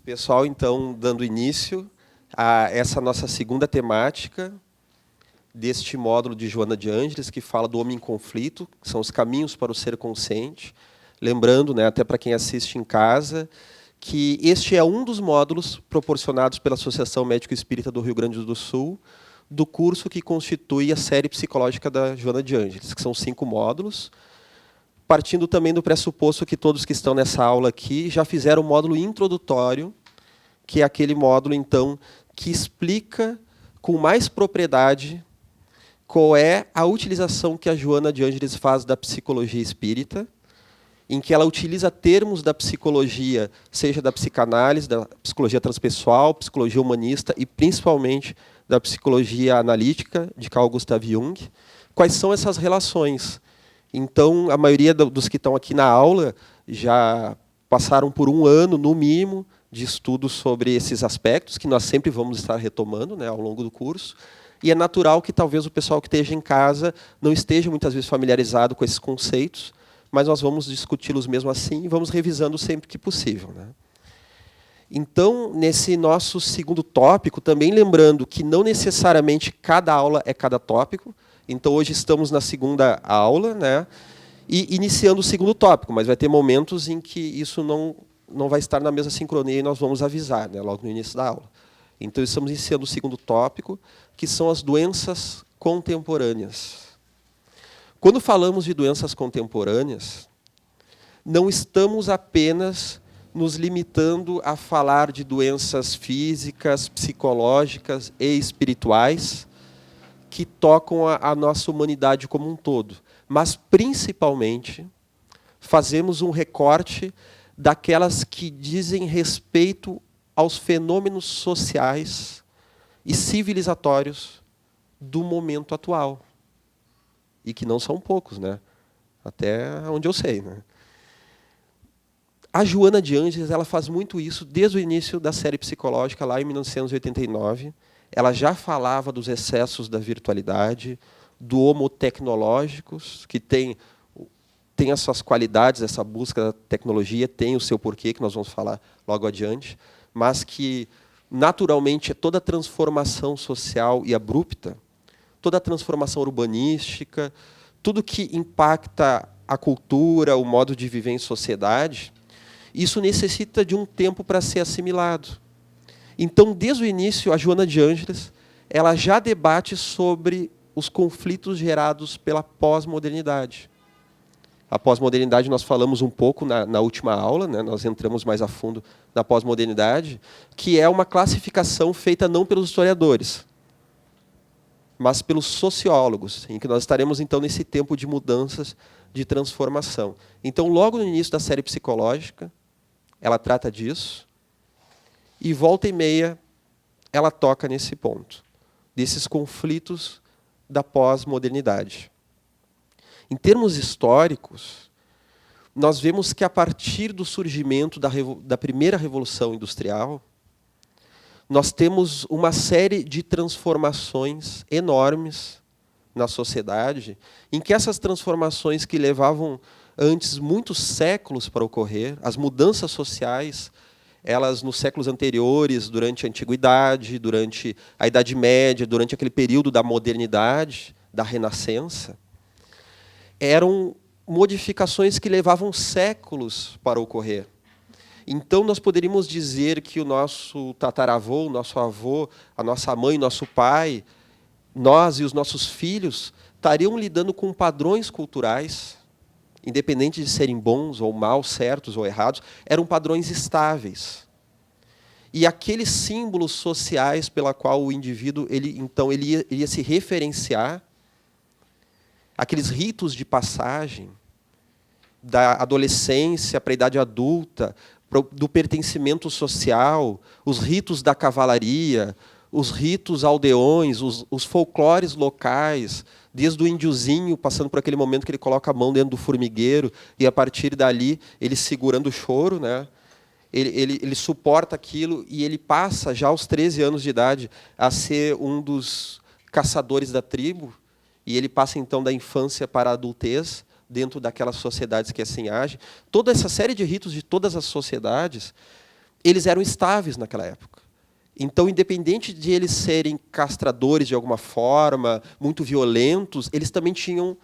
Pessoal, então, dando início a essa nossa segunda temática deste módulo de Joana de Ângeles, que fala do homem em conflito, que são os caminhos para o ser consciente. Lembrando, né, até para quem assiste em casa, que este é um dos módulos proporcionados pela Associação Médico Espírita do Rio Grande do Sul, do curso que constitui a série psicológica da Joana de Ângeles, que são 5 módulos, partindo também do pressuposto que todos que estão nessa aula aqui já fizeram o módulo introdutório, que é aquele módulo, então, que explica com mais propriedade qual é a utilização que a Joana de Ângeles faz da psicologia espírita, em que ela utiliza termos da psicologia, seja da psicanálise, da psicologia transpessoal, psicologia humanista e, principalmente, da psicologia analítica, de Carl Gustav Jung. Quais são essas relações? Então, a maioria dos que estão aqui na aula já passaram por um ano, no mínimo, de estudos sobre esses aspectos, que nós sempre vamos estar retomando, né, ao longo do curso. E é natural que talvez o pessoal que esteja em casa não esteja muitas vezes familiarizado com esses conceitos, mas nós vamos discuti-los mesmo assim e vamos revisando sempre que possível, né? Então, nesse nosso segundo tópico, também lembrando que não necessariamente cada aula é cada tópico. Então, hoje estamos na segunda aula, né, e iniciando o segundo tópico, mas vai ter momentos em que isso não vai estar na mesma sincronia e nós vamos avisar, né, logo no início da aula. Então, estamos iniciando o segundo tópico, que são as doenças contemporâneas. Quando falamos de doenças contemporâneas, não estamos apenas nos limitando a falar de doenças físicas, psicológicas e espirituais que tocam a nossa humanidade como um todo, mas, principalmente, fazemos um recorte daquelas que dizem respeito aos fenômenos sociais e civilizatórios do momento atual. E que não são poucos, né? Até onde eu sei, né? A Joana de Ângeles, ela faz muito isso desde o início da série psicológica, lá em 1989. Ela já falava dos excessos da virtualidade, do homo tecnológicos, que tem as suas qualidades, essa busca da tecnologia, tem o seu porquê, que nós vamos falar logo adiante, mas que, naturalmente, é toda a transformação social e abrupta, toda a transformação urbanística, tudo que impacta a cultura, o modo de viver em sociedade, isso necessita de um tempo para ser assimilado. Então, desde o início, a Joana de Ângeles ela já debate sobre os conflitos gerados pela pós-modernidade. A pós-modernidade nós falamos um pouco na última aula, né? Nós entramos mais a fundo na pós-modernidade, que é uma classificação feita não pelos historiadores, mas pelos sociólogos, em que nós estaremos, então, nesse tempo de mudanças, de transformação. Então, logo no início da série psicológica, ela trata disso, e volta e meia ela toca nesse ponto, desses conflitos da pós-modernidade. Em termos históricos, nós vemos que, a partir do surgimento da primeira Revolução Industrial, nós temos uma série de transformações enormes na sociedade, em que essas transformações que levavam antes muitos séculos para ocorrer, as mudanças sociais, elas nos séculos anteriores, durante a Antiguidade, durante a Idade Média, durante aquele período da modernidade, da Renascença, eram modificações que levavam séculos para ocorrer. Então, nós poderíamos dizer que o nosso tataravô, o nosso avô, a nossa mãe, nosso pai, nós e os nossos filhos estariam lidando com padrões culturais, independente de serem bons ou maus, certos ou errados, eram padrões estáveis. E aqueles símbolos sociais pela qual o indivíduo ele iria se referenciar, aqueles ritos de passagem da adolescência para a idade adulta, do pertencimento social, os ritos da cavalaria, os ritos aldeões, os folclores locais, desde o índiozinho, passando por aquele momento que ele coloca a mão dentro do formigueiro, e, a partir dali, ele segurando o choro, né? Ele suporta aquilo, e ele passa, já aos 13 anos de idade, a ser um dos caçadores da tribo, e ele passa, então, da infância para a adultez, dentro daquelas sociedades que assim agem. Toda essa série de ritos de todas as sociedades eles eram estáveis naquela época. Então, independente de eles serem castradores de alguma forma, muito violentos, eles também tinham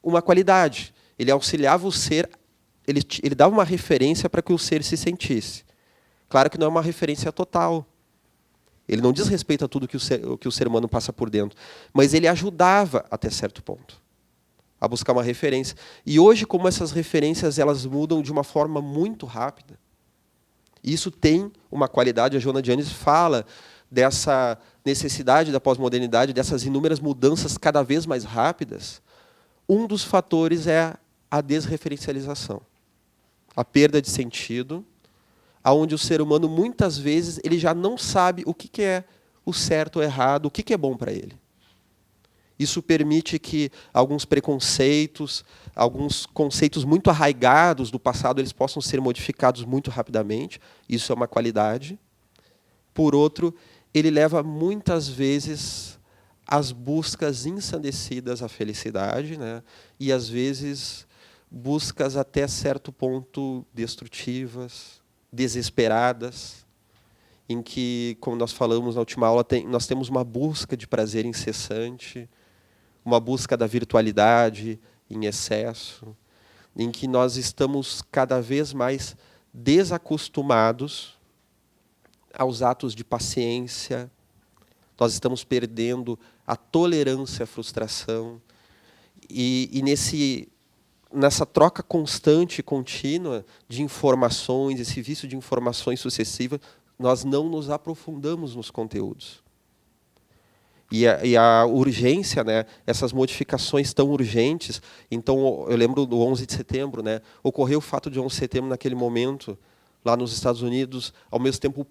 uma qualidade. Ele auxiliava o ser, ele dava uma referência para que o ser se sentisse. Claro que não é uma referência total. Ele não diz respeito a tudo que o ser humano passa por dentro. Mas ele ajudava até certo ponto a buscar uma referência. E hoje, como essas referências elas mudam de uma forma muito rápida, isso tem uma qualidade. A Joana de Ângeles fala dessa necessidade da pós-modernidade, dessas inúmeras mudanças cada vez mais rápidas. Um dos fatores é a desreferencialização, a perda de sentido, aonde o ser humano, muitas vezes, ele já não sabe o que é o certo ou errado, o que é bom para ele. Isso permite que alguns preconceitos, alguns conceitos muito arraigados do passado, eles possam ser modificados muito rapidamente. Isso é uma qualidade. Por outro, ele leva muitas vezes às buscas ensandecidas à felicidade, né? E, às vezes, buscas até certo ponto destrutivas, desesperadas, em que, como nós falamos na última aula, nós temos uma busca de prazer incessante, uma busca da virtualidade em excesso, em que nós estamos cada vez mais desacostumados aos atos de paciência, nós estamos perdendo a tolerância à frustração, e nessa troca constante e contínua de informações, esse vício de informações sucessivas, nós não nos aprofundamos nos conteúdos. E a urgência, né, essas modificações tão urgentes. Então, eu lembro do 11 de setembro, né, ocorreu o fato de 11 de setembro, naquele momento, lá nos Estados Unidos, ao mesmo tempo,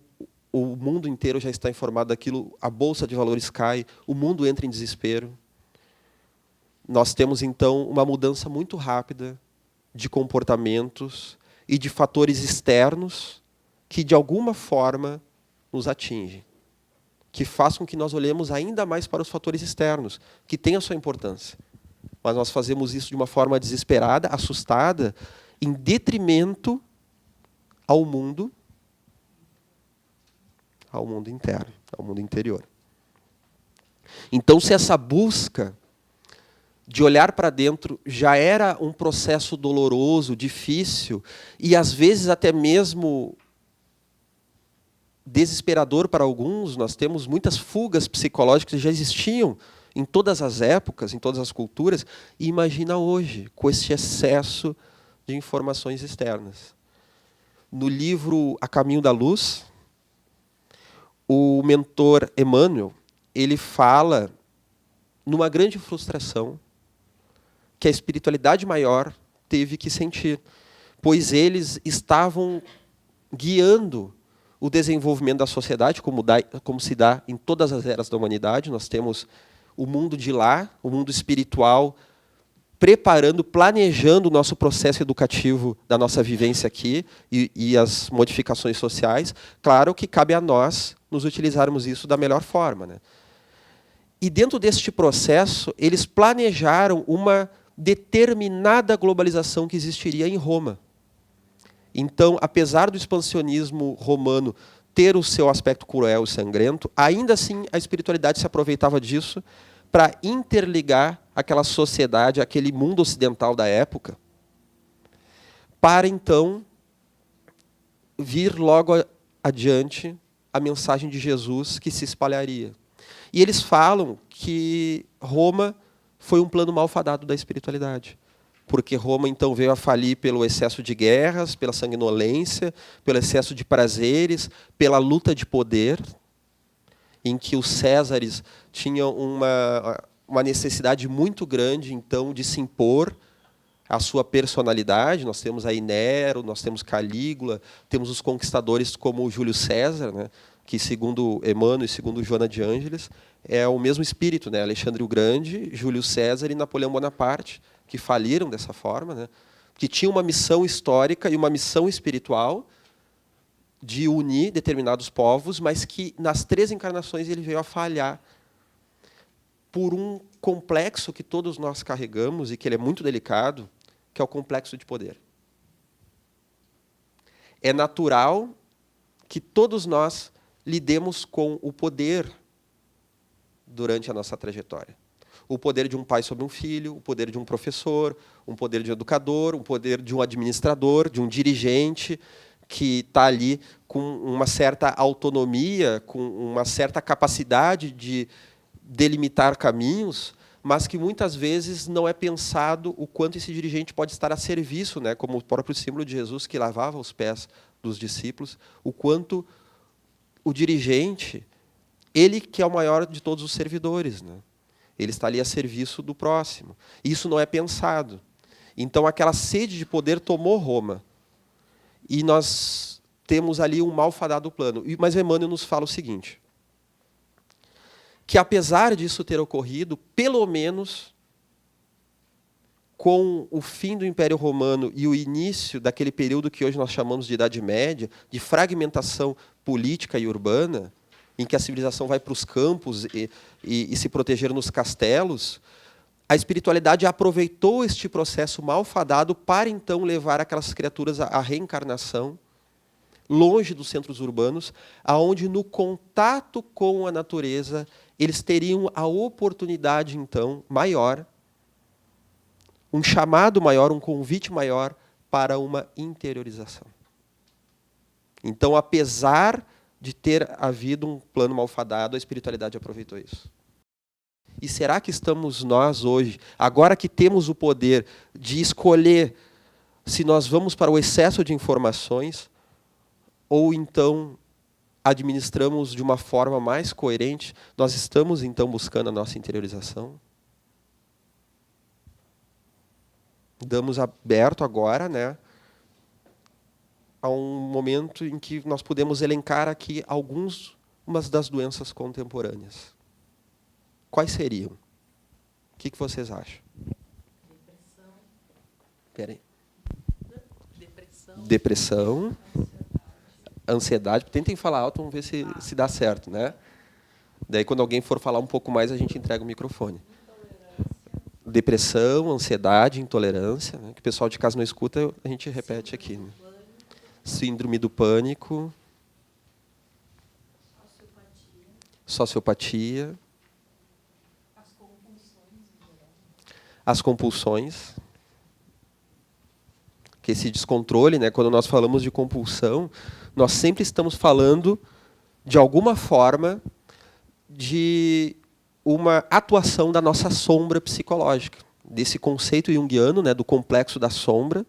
o mundo inteiro já está informado daquilo, a Bolsa de Valores cai, o mundo entra em desespero. Nós temos, então, uma mudança muito rápida de comportamentos e de fatores externos que, de alguma forma, nos atingem, que faz com que nós olhemos ainda mais para os fatores externos, que têm a sua importância. Mas nós fazemos isso de uma forma desesperada, assustada, em detrimento ao mundo interno, ao mundo interior. Então, se essa busca de olhar para dentro já era um processo doloroso, difícil, e às vezes até mesmo desesperador para alguns, nós temos muitas fugas psicológicas que já existiam em todas as épocas, em todas as culturas, e imagina hoje, com esse excesso de informações externas. No livro A Caminho da Luz, o mentor Emmanuel, ele fala numa grande frustração que a espiritualidade maior teve que sentir, pois eles estavam guiando o desenvolvimento da sociedade, como se dá em todas as eras da humanidade. Nós temos o mundo de lá, o mundo espiritual, preparando, planejando o nosso processo educativo da nossa vivência aqui e as modificações sociais. Claro que cabe a nós nos utilizarmos isso da melhor forma, né? E dentro deste processo, eles planejaram uma determinada globalização que existiria em Roma. Então, apesar do expansionismo romano ter o seu aspecto cruel e sangrento, ainda assim a espiritualidade se aproveitava disso para interligar aquela sociedade, aquele mundo ocidental da época, para então vir logo adiante a mensagem de Jesus que se espalharia. E eles falam que Roma foi um plano malfadado da espiritualidade, porque Roma então veio a falir pelo excesso de guerras, pela sanguinolência, pelo excesso de prazeres, pela luta de poder, em que os Césares tinham uma necessidade muito grande então de se impor a sua personalidade. Nós temos aí Nero, nós temos Calígula, temos os conquistadores como Júlio César, né, que, segundo Emmanuel e segundo Joana de Ângeles, é o mesmo espírito, né? Alexandre o Grande, Júlio César e Napoleão Bonaparte, que faliram dessa forma, né? Que tinham uma missão histórica e uma missão espiritual de unir determinados povos, mas que, nas 3 encarnações, ele veio a falhar por um complexo que todos nós carregamos e que ele é muito delicado, que é o complexo de poder. É natural que todos nós lidemos com o poder durante a nossa trajetória. O poder de um pai sobre um filho, o poder de um professor, um poder de um educador, o poder de um administrador, de um dirigente que está ali com uma certa autonomia, com uma certa capacidade de delimitar caminhos, mas que muitas vezes não é pensado o quanto esse dirigente pode estar a serviço, né, como o próprio símbolo de Jesus que lavava os pés dos discípulos, o quanto o dirigente, ele que é o maior de todos os servidores, né? Ele está ali a serviço do próximo. Isso não é pensado. Então, aquela sede de poder tomou Roma. E nós temos ali um malfadado plano. Mas Emmanuel nos fala o seguinte, que apesar disso ter ocorrido, pelo menos com o fim do Império Romano e o início daquele período que hoje nós chamamos de Idade Média, de fragmentação política e urbana, em que a civilização vai para os campos e se proteger nos castelos, a espiritualidade aproveitou este processo malfadado para, então, levar aquelas criaturas à reencarnação, longe dos centros urbanos, aonde, no contato com a natureza, eles teriam a oportunidade, então, maior, um chamado maior, um convite maior para uma interiorização. Então, apesar de ter havido um plano malfadado, a espiritualidade aproveitou isso. E será que estamos nós hoje, agora que temos o poder de escolher se nós vamos para o excesso de informações ou então administramos de uma forma mais coerente, nós estamos então buscando a nossa interiorização? Damos aberto agora, né, a um momento em que nós podemos elencar aqui umas das doenças contemporâneas. Quais seriam? O que vocês acham? Depressão. Espera aí. Depressão. Depressão. Ansiedade. Tentem falar alto, vamos ver se dá certo, né? Daí, quando alguém for falar um pouco mais, a gente entrega o microfone. Depressão, ansiedade, intolerância, né? Que o pessoal de casa não escuta, a gente repete aqui, né? Síndrome do pânico. Sociopatia. As compulsões. Que esse descontrole, né, quando nós falamos de compulsão, nós sempre estamos falando, de alguma forma, de uma atuação da nossa sombra psicológica, desse conceito junguiano, né, do complexo da sombra,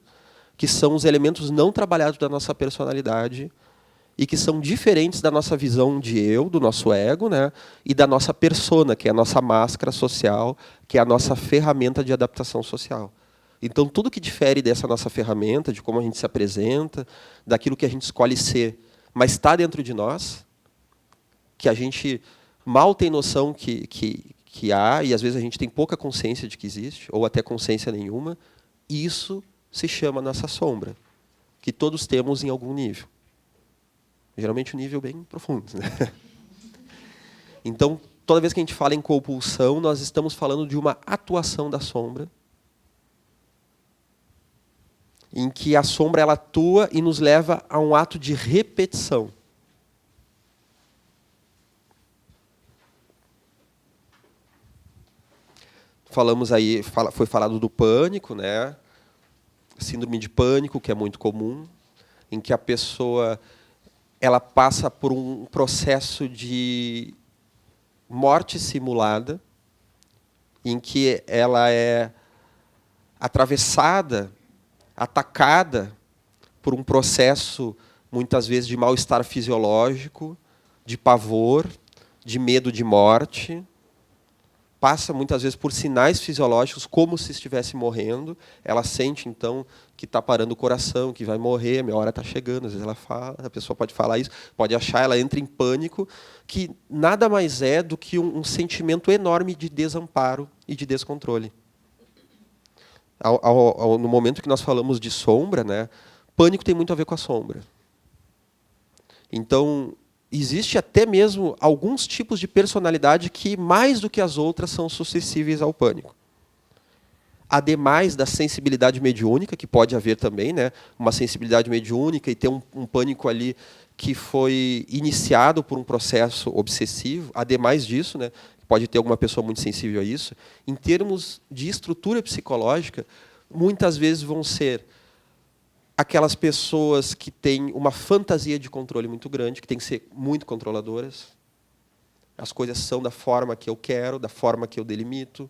que são os elementos não trabalhados da nossa personalidade e que são diferentes da nossa visão de eu, do nosso ego, né, e da nossa persona, que é a nossa máscara social, que é a nossa ferramenta de adaptação social. Então, tudo que difere dessa nossa ferramenta, de como a gente se apresenta, daquilo que a gente escolhe ser, mas está dentro de nós, que a gente mal tem noção que há, e às vezes a gente tem pouca consciência de que existe, ou até consciência nenhuma, isso se chama nossa sombra, que todos temos em algum nível. Geralmente um nível bem profundo, né? Então, toda vez que a gente fala em compulsão, nós estamos falando de uma atuação da sombra, em que a sombra ela atua e nos leva a um ato de repetição. Falamos aí, foi falado do pânico, né? Síndrome de pânico, que é muito comum, em que a pessoa ela passa por um processo de morte simulada, em que ela é atravessada, atacada por um processo, muitas vezes, de mal-estar fisiológico, de pavor, de medo de morte. Passa, muitas vezes, por sinais fisiológicos, como se estivesse morrendo. Ela sente, então, que está parando o coração, que vai morrer, a minha hora está chegando. Às vezes ela fala, a pessoa pode falar isso, pode achar, ela entra em pânico, que nada mais é do que um sentimento enorme de desamparo e de descontrole. No momento que nós falamos de sombra, né, pânico tem muito a ver com a sombra. Então, existe até mesmo alguns tipos de personalidade que, mais do que as outras, são suscetíveis ao pânico. ademais da sensibilidade mediúnica, que pode haver também, né? Uma sensibilidade mediúnica e ter um pânico ali que foi iniciado por um processo obsessivo. Ademais disso, né? Pode ter alguma pessoa muito sensível a isso. Em termos de estrutura psicológica, muitas vezes vão ser aquelas pessoas que têm uma fantasia de controle muito grande, que têm que ser muito controladoras. As coisas são da forma que eu quero, da forma que eu delimito.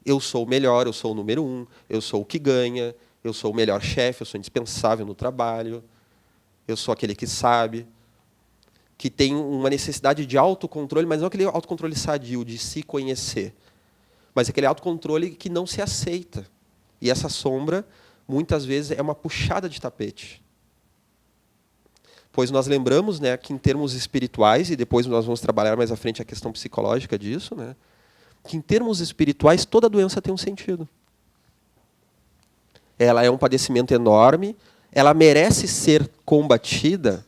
Eu sou o melhor, eu sou o número 1, eu sou o que ganha, eu sou o melhor chefe, eu sou indispensável no trabalho, eu sou aquele que sabe, que tem uma necessidade de autocontrole, mas não aquele autocontrole sadio, de se conhecer, mas aquele autocontrole que não se aceita. E essa sombra, muitas vezes, é uma puxada de tapete. Pois nós lembramos, né, que em termos espirituais, e depois nós vamos trabalhar mais à frente a questão psicológica disso, né, que em termos espirituais toda doença tem um sentido. Ela é um padecimento enorme, ela merece ser combatida,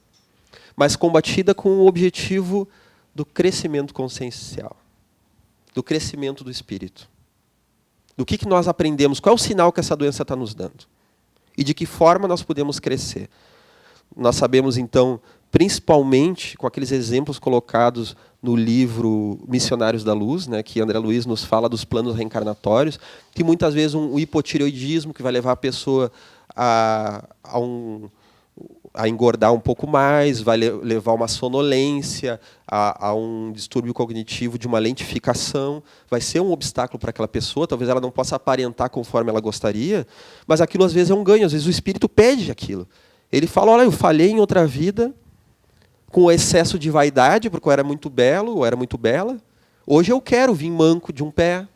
mas combatida com o objetivo do crescimento consciencial, do crescimento do espírito. Do que nós aprendemos, qual é o sinal que essa doença está nos dando? E de que forma nós podemos crescer? Nós sabemos, então, principalmente com aqueles exemplos colocados no livro Missionários da Luz, né, que André Luiz nos fala dos planos reencarnatórios, que muitas vezes um hipotireoidismo que vai levar a pessoa a engordar um pouco mais, vai levar a uma sonolência, a um distúrbio cognitivo de uma lentificação, vai ser um obstáculo para aquela pessoa, talvez ela não possa aparentar conforme ela gostaria, mas aquilo às vezes é um ganho, às vezes o espírito pede aquilo. Ele fala, olha, eu falhei em outra vida, com excesso de vaidade, porque eu era muito belo, ou era muito bela, hoje eu quero vir manco de um pé,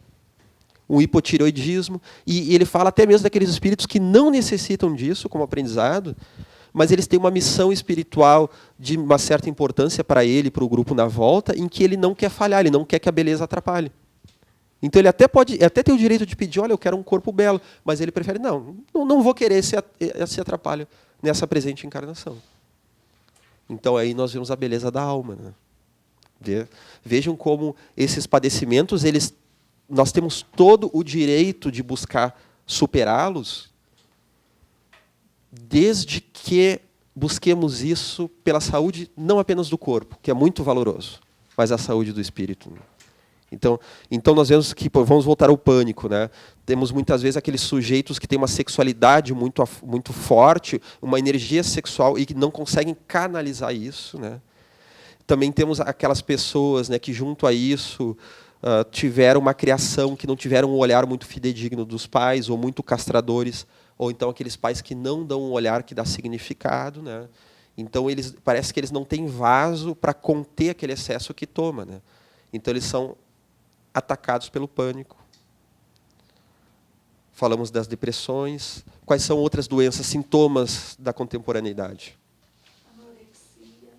um hipotireoidismo, e ele fala até mesmo daqueles espíritos que não necessitam disso como aprendizado, mas eles têm uma missão espiritual de uma certa importância para ele, para o grupo na volta, em que ele não quer falhar, ele não quer que a beleza atrapalhe. Então ele até tem o direito de pedir, olha, eu quero um corpo belo, mas ele prefere, não vou querer esse atrapalho nessa presente encarnação. Então aí nós vemos a beleza da alma, né? Vejam como esses padecimentos, nós temos todo o direito de buscar superá-los, desde que busquemos isso pela saúde, não apenas do corpo, que é muito valoroso, mas a saúde do espírito. Então nós vemos que, vamos voltar ao pânico, né? Temos muitas vezes aqueles sujeitos que têm uma sexualidade muito forte, uma energia sexual e que não conseguem canalizar isso, né? Também temos aquelas pessoas, né, que junto a isso tiveram uma criação, que não tiveram um olhar muito fidedigno dos pais, ou muito castradores, ou então aqueles pais que não dão um olhar que dá significado, né? Então parece que eles não têm vaso para conter aquele excesso que toma, né? Então eles são atacados pelo pânico. Falamos das depressões. Quais são outras doenças, sintomas da contemporaneidade? Anorexia.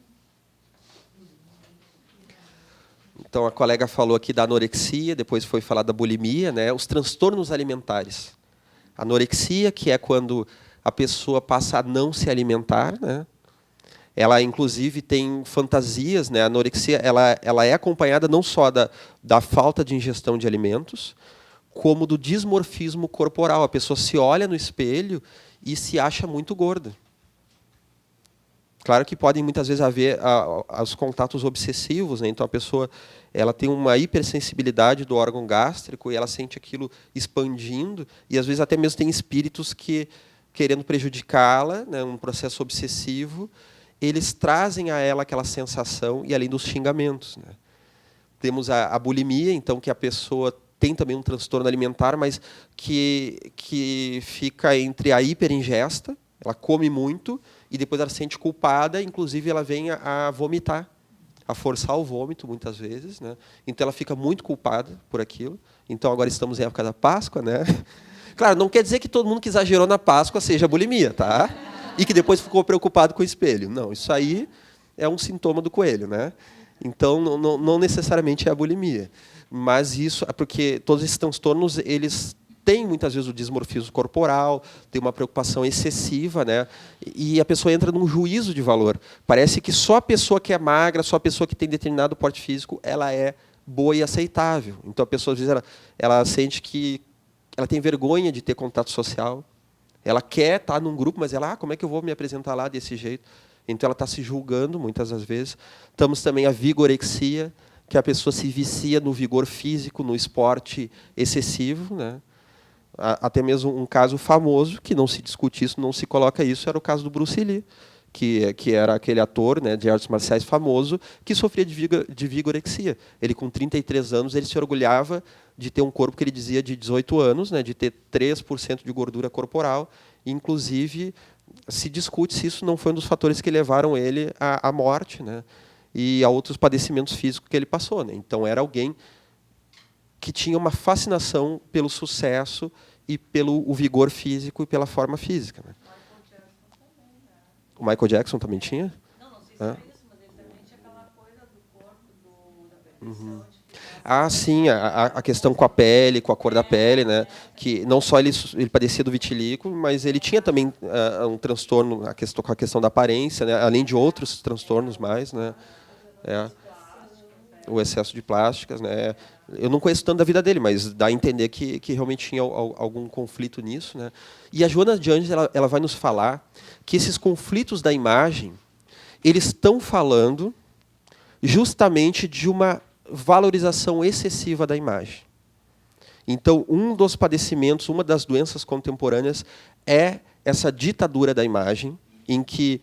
Então, a colega falou aqui da anorexia, depois foi falar da bulimia, né? Os transtornos alimentares. Anorexia, que é quando a pessoa passa a não se alimentar, né? Ela, inclusive, tem fantasias, né? A anorexia ela é acompanhada não só da falta de ingestão de alimentos, como do dismorfismo corporal. A pessoa se olha no espelho e se acha muito gorda. Claro que podem, muitas vezes, haver os contatos obsessivos, né? Então, a pessoa ela tem uma hipersensibilidade do órgão gástrico e ela sente aquilo expandindo, e, às vezes, até mesmo tem espíritos que, querendo prejudicá-la, né? Um processo obsessivo, eles trazem a ela aquela sensação, e além dos xingamentos, né? Temos a bulimia, então, que a pessoa tem também um transtorno alimentar, mas que fica entre a hiperingesta, ela come muito, e depois ela se sente culpada, inclusive ela vem a vomitar, a forçar o vômito, muitas vezes, né? Então ela fica muito culpada por aquilo. Então agora estamos em época da Páscoa, né? Claro, não quer dizer que todo mundo que exagerou na Páscoa seja bulimia, tá? E que depois ficou preocupado com o espelho. Não, isso aí é um sintoma do coelho, né? Então, não necessariamente é a bulimia. Mas isso é porque todos esses transtornos, eles têm, muitas vezes, o dismorfismo corporal, tem uma preocupação excessiva, né? E a pessoa entra num juízo de valor. Parece que só a pessoa que é magra, só a pessoa que tem determinado porte físico, ela é boa e aceitável. Então, a pessoa, às vezes, ela sente que ela tem vergonha de ter contato social. Ela quer estar num grupo, mas ela, como é que eu vou me apresentar lá desse jeito? Então, ela está se julgando, muitas das vezes. Temos também a vigorexia, que a pessoa se vicia no vigor físico, no esporte excessivo, né? Até mesmo um caso famoso, que não se discute isso, não se coloca isso, era o caso do Bruce Lee, que era aquele ator, né, de artes marciais famoso, que sofria de vigorexia. Ele, com 33 anos, ele se orgulhava de ter um corpo que ele dizia de 18 anos, né, de ter 3% de gordura corporal. Inclusive, se discute se isso não foi um dos fatores que levaram ele à morte, né, e a outros padecimentos físicos que ele passou, né. Então, era alguém que tinha uma fascinação pelo sucesso e pelo o vigor físico e pela forma física, né. O Michael Jackson também tinha? Não sei se é isso, mas ele também tinha aquela coisa do corpo, da perfeição. Sim, a questão com a pele, com a cor da pele, né? Que não só ele padecia do vitiligo, mas ele tinha também um transtorno com a questão da aparência, né? Além de outros transtornos mais, né? O excesso de plásticas, né? Eu não conheço tanto da vida dele, mas dá a entender que realmente tinha algum conflito nisso, né? E a Joana de Ângeles, ela vai nos falar que esses conflitos da imagem, eles estão falando justamente de uma valorização excessiva da imagem. Então, um dos padecimentos, uma das doenças contemporâneas é essa ditadura da imagem, em que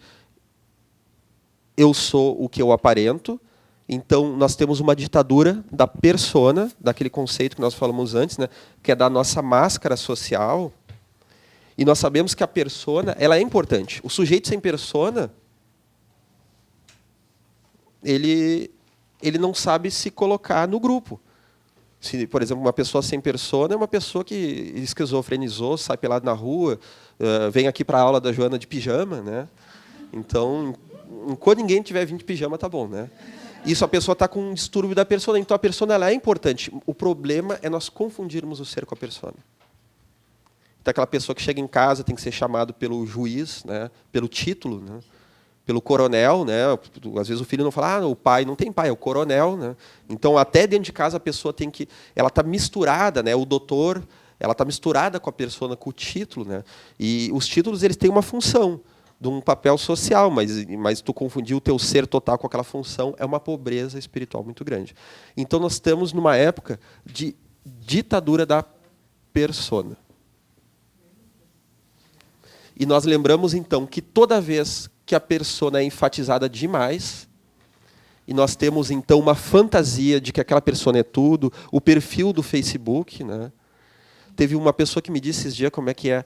eu sou o que eu aparento. Então, nós temos uma ditadura da persona, daquele conceito que nós falamos antes, né, que é da nossa máscara social. E nós sabemos que a persona, ela é importante. O sujeito sem persona, ele não sabe se colocar no grupo. Se, por exemplo, uma pessoa sem persona é uma pessoa que esquizofrenizou, sai pelado na rua, vem aqui para a aula da Joana de pijama, né? Então, enquanto ninguém tiver vindo de pijama, tá bom, né? Isso, a pessoa está com um distúrbio da persona. Então, a persona ela é importante. O problema é nós confundirmos o ser com a persona. Então, aquela pessoa que chega em casa tem que ser chamado pelo juiz, né? Pelo título, né? Pelo coronel, né? Às vezes o filho não fala, o pai não tem pai, é o coronel, né? Então, até dentro de casa a pessoa tem que, ela está misturada, né? O doutor, ela está misturada com a persona, com o título, né? E os títulos eles têm uma função, de um papel social, mas tu confundir o teu ser total com aquela função é uma pobreza espiritual muito grande. Então, nós estamos numa época de ditadura da persona. E nós lembramos, então, que toda vez que a persona é enfatizada demais, e nós temos, então, uma fantasia de que aquela persona é tudo, o perfil do Facebook, né? Teve uma pessoa que me disse esses dias como é que é,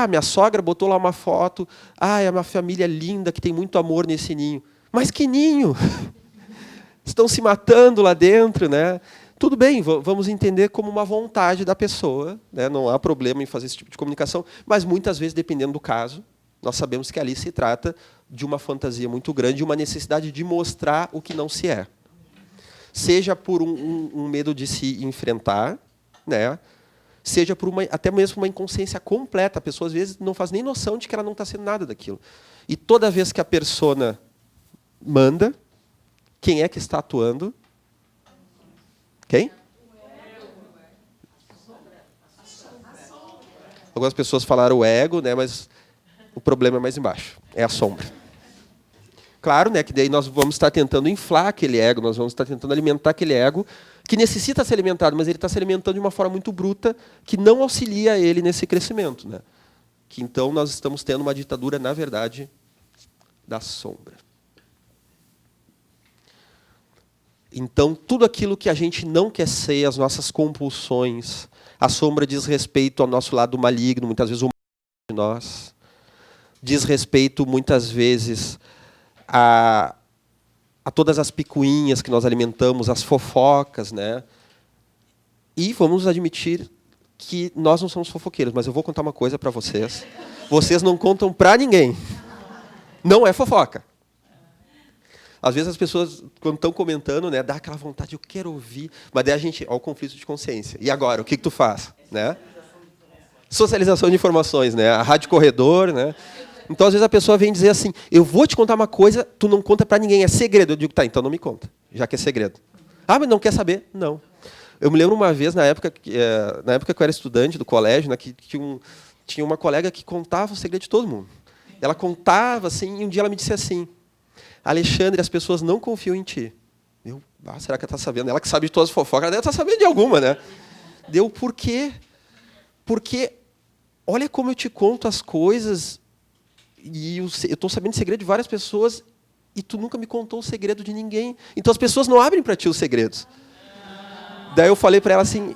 minha sogra botou lá uma foto, é uma família linda, que tem muito amor nesse ninho. Mas que ninho? Estão se matando lá dentro, né? Tudo bem, vamos entender como uma vontade da pessoa, né? Não há problema em fazer esse tipo de comunicação, mas muitas vezes, dependendo do caso, nós sabemos que ali se trata de uma fantasia muito grande, uma necessidade de mostrar o que não se é. Seja por um medo de se enfrentar, né? Seja por até mesmo uma inconsciência completa. A pessoa, às vezes, não faz nem noção de que ela não está sendo nada daquilo. E toda vez que a persona manda, quem é que está atuando? Quem? Algumas pessoas falaram o ego, né, mas o problema é mais embaixo. É a sombra. Claro, né, que daí nós vamos estar tentando inflar aquele ego, nós vamos estar tentando alimentar aquele ego que necessita ser alimentado, mas ele está se alimentando de uma forma muito bruta que não auxilia ele nesse crescimento, né? Que então nós estamos tendo uma ditadura, na verdade, da sombra. Então, tudo aquilo que a gente não quer ser, as nossas compulsões, a sombra diz respeito ao nosso lado maligno, muitas vezes o mal de nós, diz respeito, muitas vezes, a todas as picuinhas que nós alimentamos, as fofocas, né? E vamos admitir que nós não somos fofoqueiros, mas eu vou contar uma coisa para vocês. Vocês não contam para ninguém. Não é fofoca. Às vezes as pessoas, quando estão comentando, né, dá aquela vontade, eu quero ouvir, mas daí a gente, olha o conflito de consciência. E agora, o que tu faz? Né? Socialização de informações, né? A rádio corredor, né? Então, às vezes, a pessoa vem dizer assim, eu vou te contar uma coisa, tu não conta para ninguém, é segredo. Eu digo, tá, então não me conta, já que é segredo. Mas não quer saber? Não. Eu me lembro uma vez, na época que eu era estudante do colégio, né, que tinha uma colega que contava o segredo de todo mundo. Ela contava, assim, e um dia ela me disse assim: Alexandre, as pessoas não confiam em ti. Será que ela está sabendo? Ela que sabe de todas as fofocas, ela deve estar sabendo de alguma, né? Por quê? Porque olha como eu te conto as coisas e eu estou sabendo o segredo de várias pessoas e tu nunca me contou o segredo de ninguém. Então as pessoas não abrem para ti os segredos. Daí eu falei para ela assim: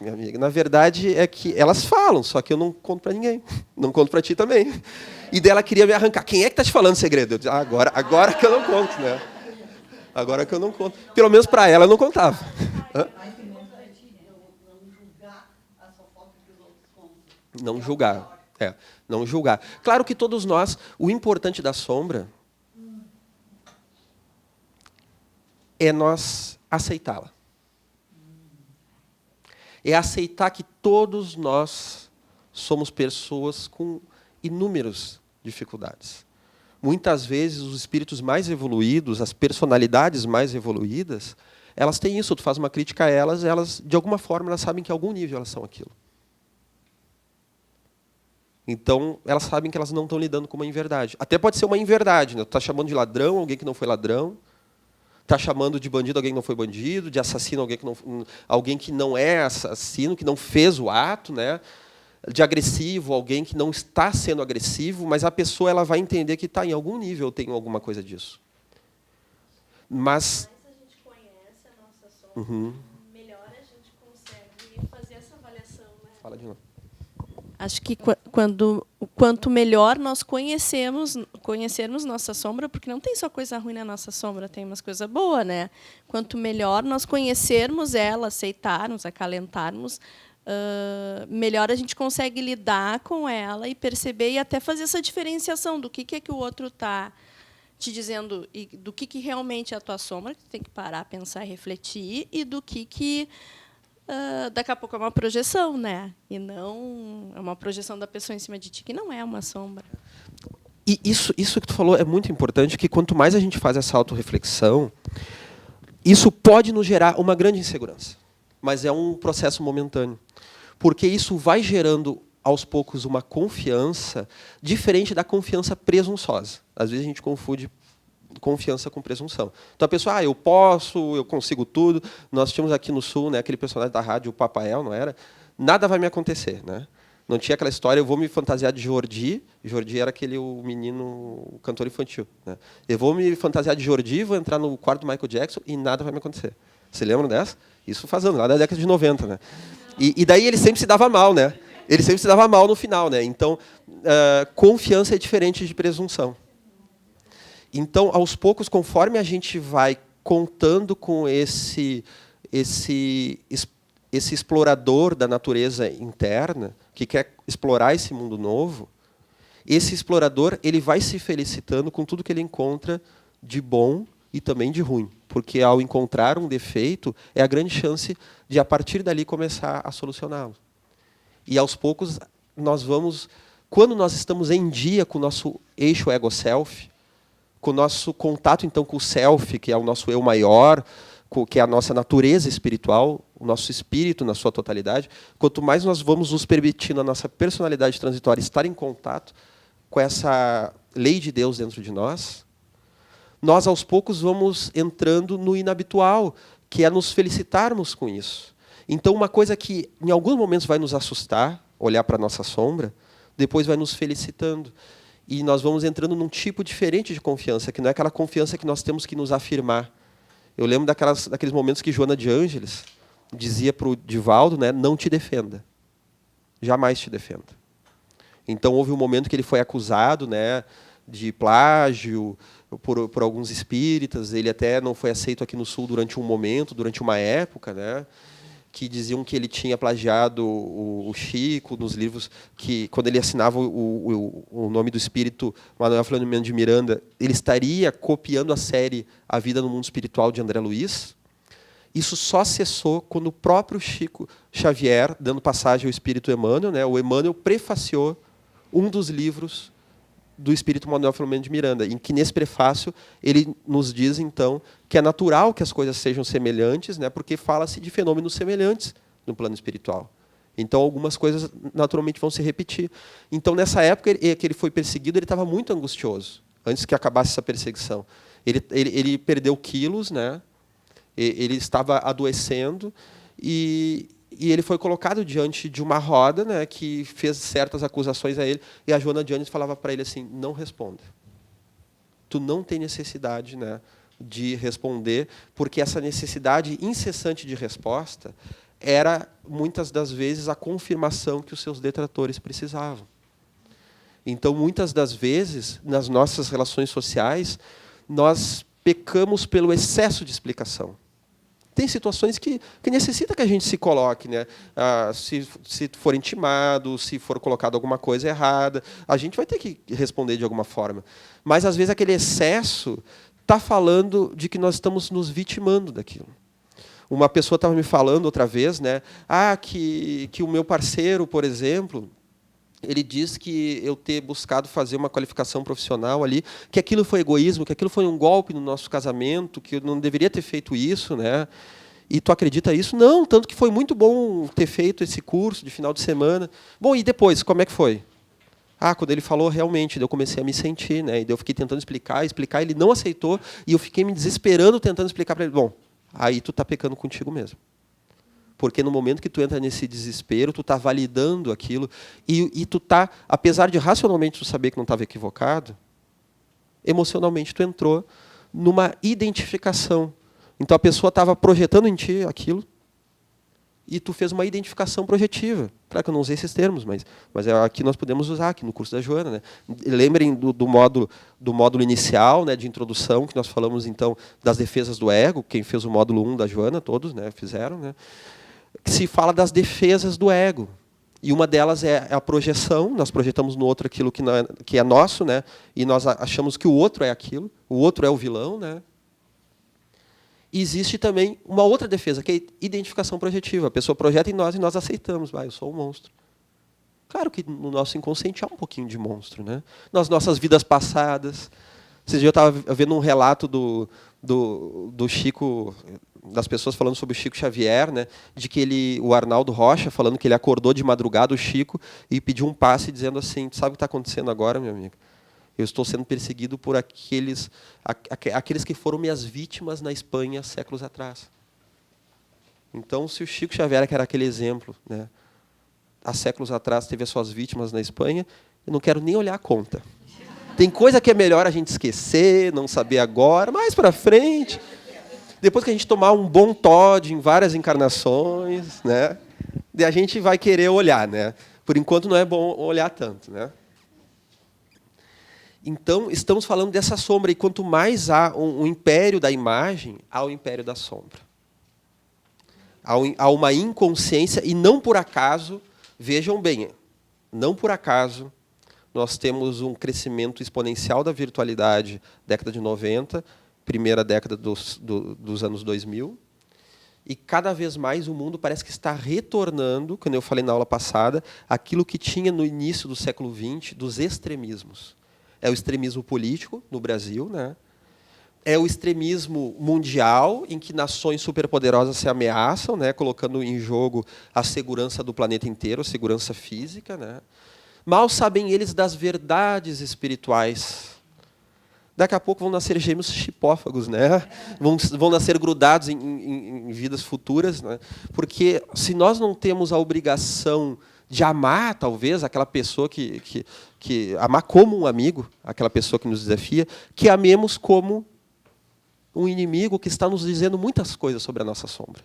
minha amiga, na verdade é que elas falam, só que eu não conto para ninguém. Não conto para ti também. E daí ela queria me arrancar. Quem é que está te falando o segredo? Eu disse: agora que eu não conto, né? Agora que eu não conto. Pelo menos para ela eu não contava. Não julgar. Não julgar. Claro que todos nós, o importante da sombra é nós aceitá-la. É aceitar que todos nós somos pessoas com inúmeras dificuldades. Muitas vezes, os espíritos mais evoluídos, as personalidades mais evoluídas, elas têm isso. Tu faz uma crítica a elas, de alguma forma, elas sabem que em algum nível elas são aquilo. Então, elas sabem que elas não estão lidando com uma inverdade. Até pode ser uma inverdade, né? Tu está chamando de ladrão alguém que não foi ladrão, está chamando de bandido alguém que não foi bandido, de assassino alguém que não é assassino, que não fez o ato, né? De agressivo alguém que não está sendo agressivo, mas a pessoa ela vai entender que em algum nível eu tenho alguma coisa disso. Mas a gente conhece a nossa sombra, melhor a gente consegue fazer essa avaliação, né? Fala de novo. Acho que quanto melhor nós conhecermos nossa sombra, porque não tem só coisa ruim na nossa sombra, tem umas coisas boas, né? Quanto melhor nós conhecermos ela, aceitarmos, acalentarmos, melhor a gente consegue lidar com ela e perceber e até fazer essa diferenciação do que é que o outro está te dizendo e do que realmente é a tua sombra, que tu tem que parar, pensar e refletir, e do que daqui a pouco é uma projeção, né? E não é uma projeção da pessoa em cima de ti, que não é uma sombra. E isso que tu falou é muito importante, que quanto mais a gente faz essa autorreflexão, isso pode nos gerar uma grande insegurança. Mas é um processo momentâneo. Porque isso vai gerando, aos poucos, uma confiança diferente da confiança presunçosa. Às vezes a gente confunde confiança com presunção. Então a pessoa, eu posso, eu consigo tudo. Nós tínhamos aqui no Sul, né, aquele personagem da rádio, o Papael, não era? Nada vai me acontecer, né? Não tinha aquela história, eu vou me fantasiar de Jordi. Jordi era o menino, o cantor infantil, né? Eu vou me fantasiar de Jordi, vou entrar no quarto do Michael Jackson e nada vai me acontecer. Você lembra dessa? Isso faz anos, lá da década de 90, né? E daí ele sempre se dava mal, né? Ele sempre se dava mal no final, né? Então, confiança é diferente de presunção. Então, aos poucos, conforme a gente vai contando com esse explorador da natureza interna, que quer explorar esse mundo novo, esse explorador ele vai se felicitando com tudo que ele encontra de bom e também de ruim. Porque, ao encontrar um defeito, é a grande chance de, a partir dali, começar a solucioná-lo. E, aos poucos, nós vamos... Quando nós estamos em dia com o nosso eixo ego-self, com o nosso contato, então, com o self, que é o nosso eu maior, que é a nossa natureza espiritual, o nosso espírito na sua totalidade, quanto mais nós vamos nos permitindo a nossa personalidade transitória estar em contato com essa lei de Deus dentro de nós, nós, aos poucos, vamos entrando no inabitual, que é nos felicitarmos com isso. Então, uma coisa que, em alguns momentos, vai nos assustar, olhar para a nossa sombra, depois vai nos felicitando. E nós vamos entrando num tipo diferente de confiança, que não é aquela confiança que nós temos que nos afirmar. Eu lembro daqueles momentos que Joana de Ângeles dizia para o Divaldo, né, não te defenda. Jamais te defenda. Então, houve um momento que ele foi acusado, né, de plágio por alguns espíritas. Ele até não foi aceito aqui no Sul durante um momento, durante uma época, né, que diziam que ele tinha plagiado o Chico nos livros, que quando ele assinava o nome do espírito Manuel Filomeno de Miranda, ele estaria copiando a série A Vida no Mundo Espiritual de André Luiz. Isso só cessou quando o próprio Chico Xavier, dando passagem ao espírito Emmanuel, né, o Emmanuel prefaciou um dos livros do espírito Manuel Filomeno de Miranda, em que, nesse prefácio, ele nos diz, então, que é natural que as coisas sejam semelhantes, né, porque fala-se de fenômenos semelhantes no plano espiritual. Então, algumas coisas, naturalmente, vão se repetir. Então, nessa época que ele foi perseguido, ele estava muito angustioso, antes que acabasse essa perseguição. Ele perdeu quilos, né, ele estava adoecendo, e ele foi colocado diante de uma roda, né, que fez certas acusações a ele, e a Joana de Ângeles falava para ele assim: não responda. Tu não tem necessidade, né, de responder, porque essa necessidade incessante de resposta era, muitas das vezes, a confirmação que os seus detratores precisavam. Então, muitas das vezes, nas nossas relações sociais, nós pecamos pelo excesso de explicação. Tem situações que necessita que a gente se coloque, né? Se for intimado, se for colocado alguma coisa errada, a gente vai ter que responder de alguma forma. Mas, às vezes, aquele excesso está falando de que nós estamos nos vitimando daquilo. Uma pessoa estava me falando outra vez, né, que o meu parceiro, por exemplo, ele diz que eu ter buscado fazer uma qualificação profissional ali, que aquilo foi egoísmo, que aquilo foi um golpe no nosso casamento, que eu não deveria ter feito isso, né? E tu acredita isso? Não, tanto que foi muito bom ter feito esse curso de final de semana. Bom, e depois, como é que foi? Quando ele falou, realmente, eu comecei a me sentir, né? E eu fiquei tentando explicar, ele não aceitou, e eu fiquei me desesperando tentando explicar para ele. Bom, aí tu está pecando contigo mesmo. Porque no momento que tu entra nesse desespero, tu está validando aquilo, e tu está, apesar de racionalmente tu saber que não estava equivocado, emocionalmente tu entrou numa identificação. Então a pessoa estava projetando em ti aquilo, e tu fez uma identificação projetiva. Claro que eu não usei esses termos, mas aqui nós podemos usar, aqui no curso da Joana, né? Lembrem do módulo inicial, né, de introdução, que nós falamos, então, das defesas do ego. Quem fez o módulo 1 da Joana, todos, né, fizeram, né? Que se fala das defesas do ego. E uma delas é a projeção. Nós projetamos no outro aquilo que é nosso, né? E nós achamos que o outro é aquilo, o outro é o vilão, né? E existe também uma outra defesa, que é a identificação projetiva. A pessoa projeta em nós e nós aceitamos. Eu sou um monstro. Claro que no nosso inconsciente há um pouquinho de monstro, né? Nas nossas vidas passadas. Esses dias eu estava vendo um relato do Chico, das pessoas falando sobre o Chico Xavier, né? De que o Arnaldo Rocha, falando que ele acordou de madrugada, o Chico, e pediu um passe dizendo assim: sabe o que está acontecendo agora, meu amigo? Eu estou sendo perseguido por aqueles que foram minhas vítimas na Espanha séculos atrás. Então, se o Chico Xavier, que era aquele exemplo, né, há séculos atrás teve as suas vítimas na Espanha, eu não quero nem olhar a conta. Tem coisa que é melhor a gente esquecer, não saber agora, mais para frente. Depois que a gente tomar um bom Todd em várias encarnações, né, a gente vai querer olhar, né? Por enquanto não é bom olhar tanto, né? Então, estamos falando dessa sombra, e quanto mais há um império da imagem, há o império da sombra. Há uma inconsciência, e não por acaso, vejam bem, não por acaso, nós temos um crescimento exponencial da virtualidade, década de 90, primeira década dos anos 2000, e cada vez mais o mundo parece que está retornando, como eu falei na aula passada, aquilo que tinha no início do século XX, dos extremismos. É o extremismo político no Brasil, né? É o extremismo mundial, em que nações superpoderosas se ameaçam, né, colocando em jogo a segurança do planeta inteiro, a segurança física, né? Mal sabem eles das verdades espirituais. Daqui a pouco vão nascer gêmeos chipófagos, né? Vão nascer grudados em vidas futuras, né? Porque se nós não temos a obrigação de amar, talvez, aquela pessoa que amar como um amigo, aquela pessoa que nos desafia, que amemos como um inimigo que está nos dizendo muitas coisas sobre a nossa sombra.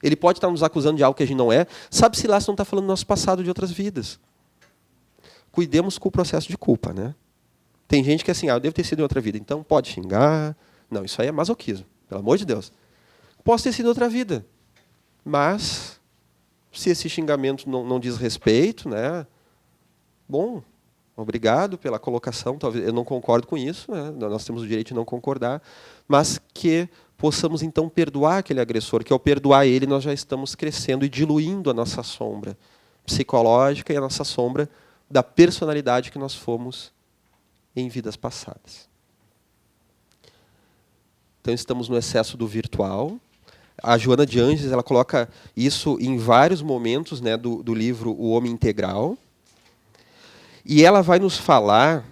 Ele pode estar nos acusando de algo que a gente não é, sabe-se lá se não está falando do nosso passado, de outras vidas. Cuidemos com o processo de culpa, né? Tem gente que é assim, eu devo ter sido em outra vida, então pode xingar. Não, isso aí é masoquismo, pelo amor de Deus. Posso ter sido em outra vida, mas se esse xingamento não diz respeito, né? Bom, obrigado pela colocação. Talvez eu não concordo com isso, né? Nós temos o direito de não concordar, mas que possamos então perdoar aquele agressor, que ao perdoar ele nós já estamos crescendo e diluindo a nossa sombra psicológica e a nossa sombra da personalidade que nós fomos em vidas passadas. Então, estamos no excesso do virtual. A Joana de Ângeles ela coloca isso em vários momentos, né, do livro O Homem Integral. E ela vai nos falar,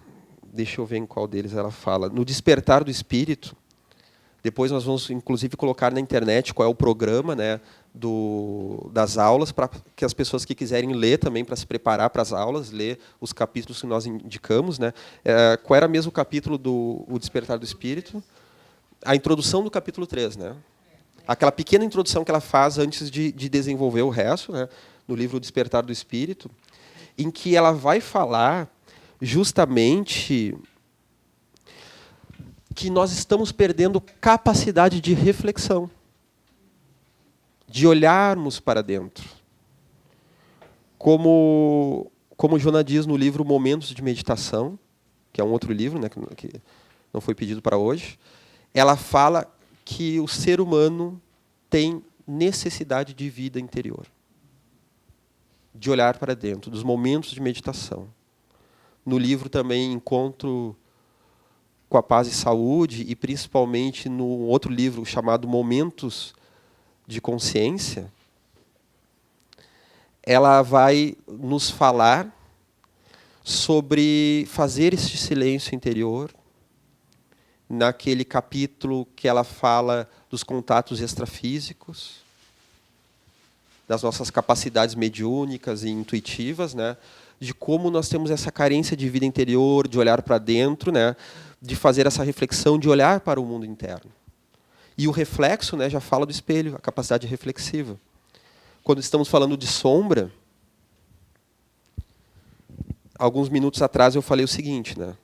deixa eu ver em qual deles ela fala, no Despertar do Espírito. Depois nós vamos, inclusive, colocar na internet qual é o programa, né, das aulas, para que as pessoas que quiserem ler também, para se preparar para as aulas, ler os capítulos que nós indicamos. Né. Qual era mesmo o capítulo do O Despertar do Espírito? A introdução do capítulo 3, né? Aquela pequena introdução que ela faz antes de desenvolver o resto, né, no livro O Despertar do Espírito, em que ela vai falar justamente que nós estamos perdendo capacidade de reflexão, de olharmos para dentro. Como Joana diz no livro Momentos de Meditação, que é um outro livro, né, que não foi pedido para hoje, ela fala que o ser humano tem necessidade de vida interior, de olhar para dentro, dos momentos de meditação. No livro também Encontro com a Paz e Saúde, e principalmente no outro livro chamado Momentos de Consciência, ela vai nos falar sobre fazer este silêncio interior, naquele capítulo que ela fala dos contatos extrafísicos, das nossas capacidades mediúnicas e intuitivas, né, de como nós temos essa carência de vida interior, de olhar para dentro, né, de fazer essa reflexão, de olhar para o mundo interno. E o reflexo, né, já fala do espelho, a capacidade reflexiva. Quando estamos falando de sombra, alguns minutos atrás eu falei o seguinte, né,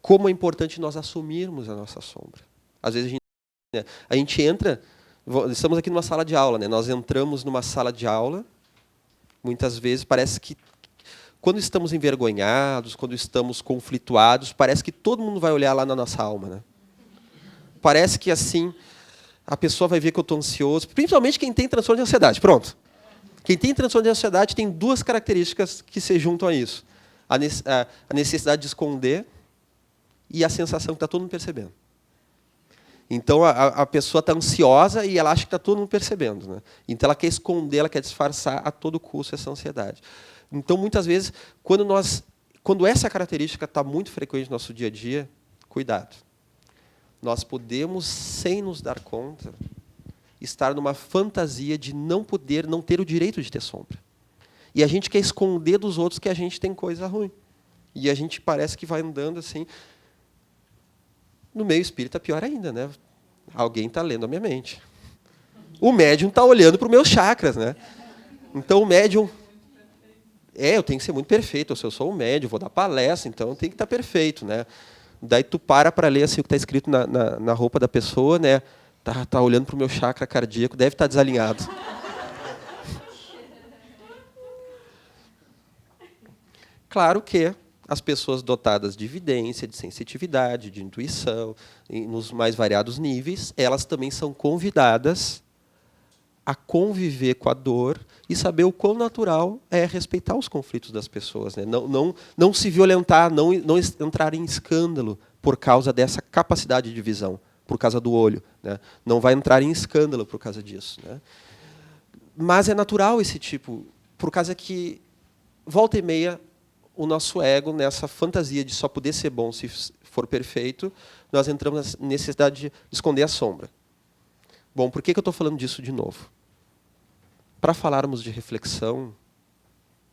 como é importante nós assumirmos a nossa sombra. Às vezes a gente entra, estamos aqui numa sala de aula, né? Nós entramos numa sala de aula, muitas vezes parece que, quando estamos envergonhados, quando estamos conflituados, parece que todo mundo vai olhar lá na nossa alma. Né? Parece que assim, a pessoa vai ver que eu estou ansioso, principalmente quem tem transtorno de ansiedade. Pronto. Quem tem transtorno de ansiedade tem duas características que se juntam a isso. A necessidade de esconder e a sensação que está todo mundo percebendo. Então, a pessoa está ansiosa e ela acha que está todo mundo percebendo. Né? Então, ela quer esconder, ela quer disfarçar a todo custo essa ansiedade. Então, muitas vezes, quando essa característica está muito frequente no nosso dia a dia, cuidado. Nós podemos, sem nos dar conta, estar numa fantasia de não ter o direito de ter sombra. E a gente quer esconder dos outros que a gente tem coisa ruim. E a gente parece que vai andando assim. No meio espírita, pior ainda, né? Alguém está lendo a minha mente. O médium está olhando para os meus chakras, né? Então, o médium... eu tenho que ser muito perfeito. Se eu sou um médium, vou dar palestra, então eu tenho que estar perfeito, né? Daí tu para ler assim, o que está escrito na roupa da pessoa, né? Tá olhando para o meu chakra cardíaco, deve estar desalinhado. Claro que as pessoas dotadas de evidência, de sensitividade, de intuição, nos mais variados níveis, elas também são convidadas a conviver com a dor e saber o quão natural é respeitar os conflitos das pessoas. Né? Não se violentar, não entrar em escândalo por causa dessa capacidade de visão, por causa do olho. Né? Não vai entrar em escândalo por causa disso. Né? Mas é natural esse tipo, por causa que, volta e meia, o nosso ego, nessa fantasia de só poder ser bom se for perfeito, nós entramos na necessidade de esconder a sombra. Bom, por que eu estou falando disso de novo? Para falarmos de reflexão,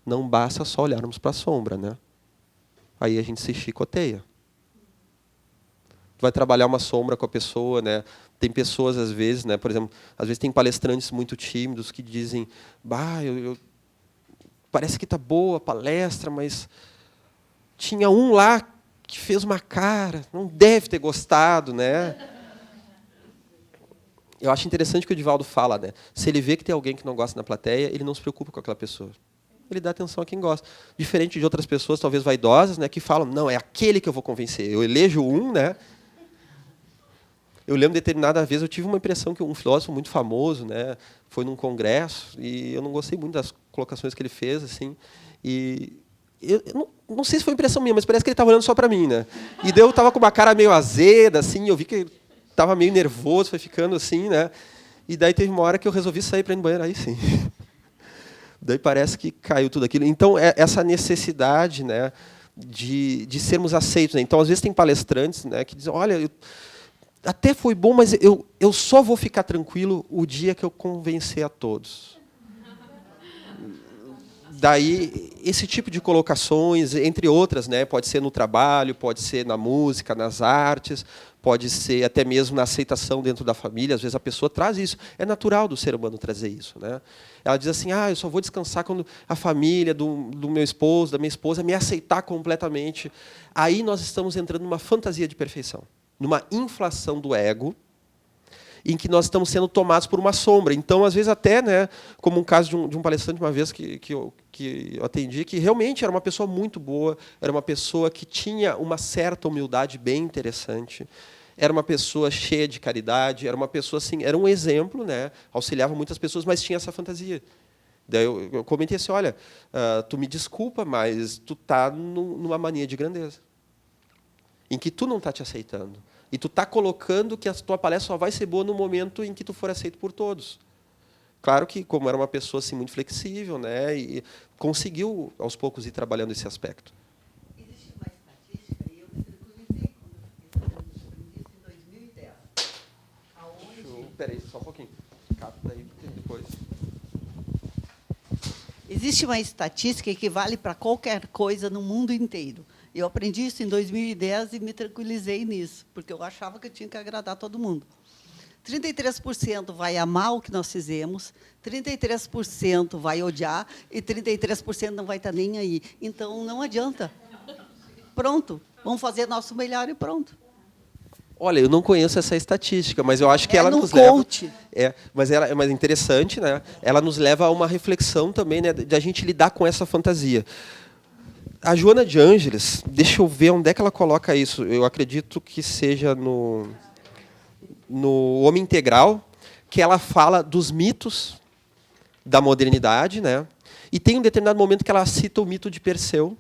não basta só olharmos para a sombra, né? Aí a gente se chicoteia. Tu vai trabalhar uma sombra com a pessoa, né? Tem pessoas, às vezes, né? Por exemplo, às vezes tem palestrantes muito tímidos que dizem, parece que está boa a palestra, mas tinha um lá que fez uma cara, não deve ter gostado, né? Eu acho interessante o que o Divaldo fala, né? Se ele vê que tem alguém que não gosta na plateia, ele não se preocupa com aquela pessoa. Ele dá atenção a quem gosta. Diferente de outras pessoas, talvez vaidosas, né, que falam, não, é aquele que eu vou convencer. Eu elejo um, né? Eu lembro, determinada vez, eu tive uma impressão que um filósofo muito famoso, né, foi num congresso, e eu não gostei muito das colocações que ele fez, assim, e eu não sei se foi impressão minha, mas parece que ele estava olhando só para mim, né? E daí eu estava com uma cara meio azeda, assim, eu vi que ele estava meio nervoso, foi ficando assim, né? E daí teve uma hora que eu resolvi sair para ir no banheiro, aí sim. Daí parece que caiu tudo aquilo. Então, essa necessidade, né, de sermos aceitos. Né? Então, às vezes, tem palestrantes, né, que dizem, olha, até foi bom, mas eu só vou ficar tranquilo o dia que eu convencer a todos. Daí, esse tipo de colocações, entre outras, né, pode ser no trabalho, pode ser na música, nas artes, pode ser até mesmo na aceitação dentro da família. Às vezes a pessoa traz isso. É natural do ser humano trazer isso, né? Ela diz assim, eu só vou descansar quando a família do meu esposo, da minha esposa, me aceitar completamente. Aí nós estamos entrando numa fantasia de perfeição, numa inflação do ego, em que nós estamos sendo tomados por uma sombra. Então, às vezes, até, né, como um caso de um palestrante, uma vez que eu atendi, que realmente era uma pessoa muito boa, era uma pessoa que tinha uma certa humildade bem interessante, era uma pessoa cheia de caridade, era uma pessoa assim, era um exemplo, né, auxiliava muitas pessoas, mas tinha essa fantasia. Daí eu comentei assim, olha, tu me desculpa, mas tu está numa mania de grandeza, em que tu não está te aceitando. E tu está colocando que a tua palestra só vai ser boa no momento em que tu for aceito por todos. Claro que, como era uma pessoa assim, muito flexível, né, e conseguiu, aos poucos, ir trabalhando esse aspecto. Existe uma estatística, e eu me tranquilizei quando eu fiquei sabendo disso em 2010. Espera aí, só um pouquinho. Capta aí, depois. Existe uma estatística que vale para qualquer coisa no mundo inteiro. Eu aprendi isso em 2010 e me tranquilizei nisso, porque eu achava que eu tinha que agradar todo mundo. 33% vai amar o que nós fizemos, 33% vai odiar e 33% não vai estar nem aí. Então, não adianta. Pronto, vamos fazer nosso melhor e pronto. Olha, eu não conheço essa estatística, mas eu acho que ela nos coach. leva... mas é interessante, né? Ela nos leva a uma reflexão também, né, de a gente lidar com essa fantasia. A Joana de Ângeles, deixa eu ver onde é que ela coloca isso. Eu acredito que seja no Homem Integral, que ela fala dos mitos da modernidade, né? E tem um determinado momento que ela cita o mito de Perseu